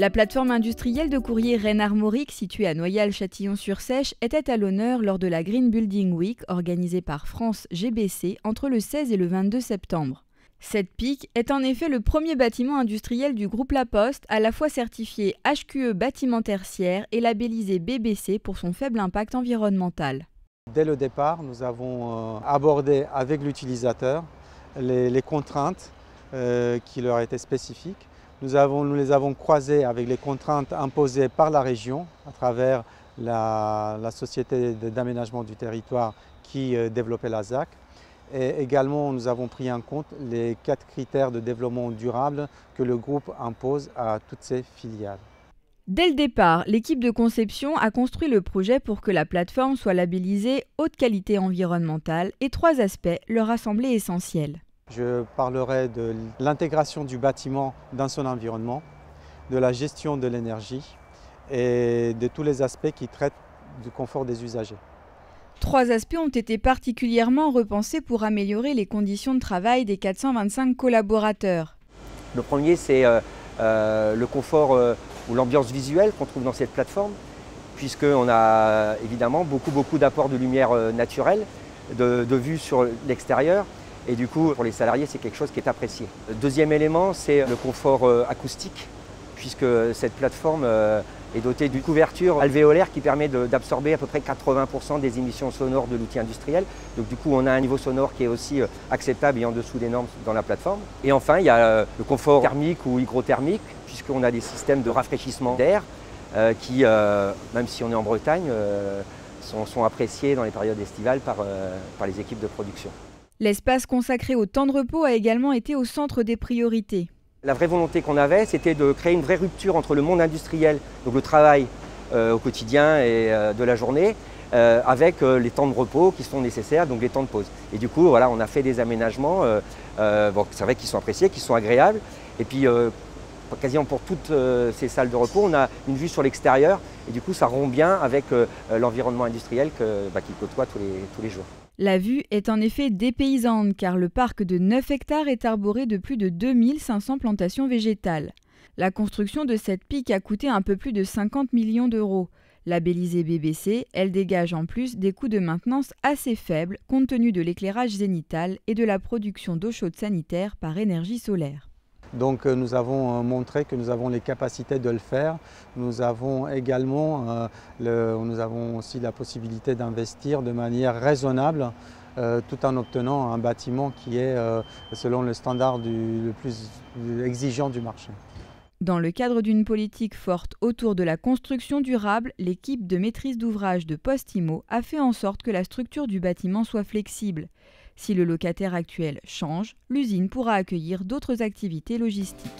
La plateforme industrielle de courrier Rennes-Armorique, située à Noyal-Châtillon-sur-Seiche, était à l'honneur lors de la Green Building Week organisée par France GBC entre le 16 et le 22 septembre. Cette pique est en effet le premier bâtiment industriel du groupe La Poste, à la fois certifié HQE bâtiment tertiaire et labellisé BBC pour son faible impact environnemental. Dès le départ, nous avons abordé avec l'utilisateur les contraintes qui leur étaient spécifiques. Nous les avons croisées avec les contraintes imposées par la région à travers la société d'aménagement du territoire qui développait la ZAC. Et également, nous avons pris en compte les 4 critères de développement durable que le groupe impose à toutes ses filiales. Dès le départ, l'équipe de conception a construit le projet pour que la plateforme soit labellisée haute qualité environnementale et 3 aspects leur a semblé essentiels. Je parlerai de l'intégration du bâtiment dans son environnement, de la gestion de l'énergie et de tous les aspects qui traitent du confort des usagers. 3 aspects ont été particulièrement repensés pour améliorer les conditions de travail des 425 collaborateurs. Le premier, c'est le confort ou l'ambiance visuelle qu'on trouve dans cette plateforme, puisqu'on a évidemment beaucoup d'apports de lumière naturelle, de vue sur l'extérieur. Et du coup, pour les salariés, c'est quelque chose qui est apprécié. Le deuxième élément, c'est le confort acoustique, puisque cette plateforme est dotée d'une couverture alvéolaire qui permet d'absorber à peu près 80% des émissions sonores de l'outil industriel. Donc du coup, on a un niveau sonore qui est aussi acceptable et en dessous des normes dans la plateforme. Et enfin, il y a le confort thermique ou hygrothermique, puisqu'on a des systèmes de rafraîchissement d'air qui, même si on est en Bretagne, sont appréciés dans les périodes estivales par les équipes de production. L'espace consacré au temps de repos a également été au centre des priorités. La vraie volonté qu'on avait, c'était de créer une vraie rupture entre le monde industriel, donc le travail au quotidien et de la journée, avec les temps de repos qui sont nécessaires, donc les temps de pause. Et du coup, voilà, on a fait des aménagements, c'est vrai qu'ils sont appréciés, qu'ils sont agréables. Et puis, quasiment pour toutes ces salles de repos, on a une vue sur l'extérieur. Et du coup, ça rompt bien avec l'environnement industriel qu'il côtoie tous les jours. La vue est en effet dépaysante car le parc de 9 hectares est arboré de plus de 2500 plantations végétales. La construction de cette pique a coûté un peu plus de 50 millions d'euros. Labellisée BBC, elle dégage en plus des coûts de maintenance assez faibles compte tenu de l'éclairage zénital et de la production d'eau chaude sanitaire par énergie solaire. Donc nous avons montré que nous avons les capacités de le faire. Nous avons également aussi la possibilité d'investir de manière raisonnable tout en obtenant un bâtiment qui est selon le standard le plus exigeant du marché. Dans le cadre d'une politique forte autour de la construction durable, l'équipe de maîtrise d'ouvrage de Postimo a fait en sorte que la structure du bâtiment soit flexible. Si le locataire actuel change, l'usine pourra accueillir d'autres activités logistiques.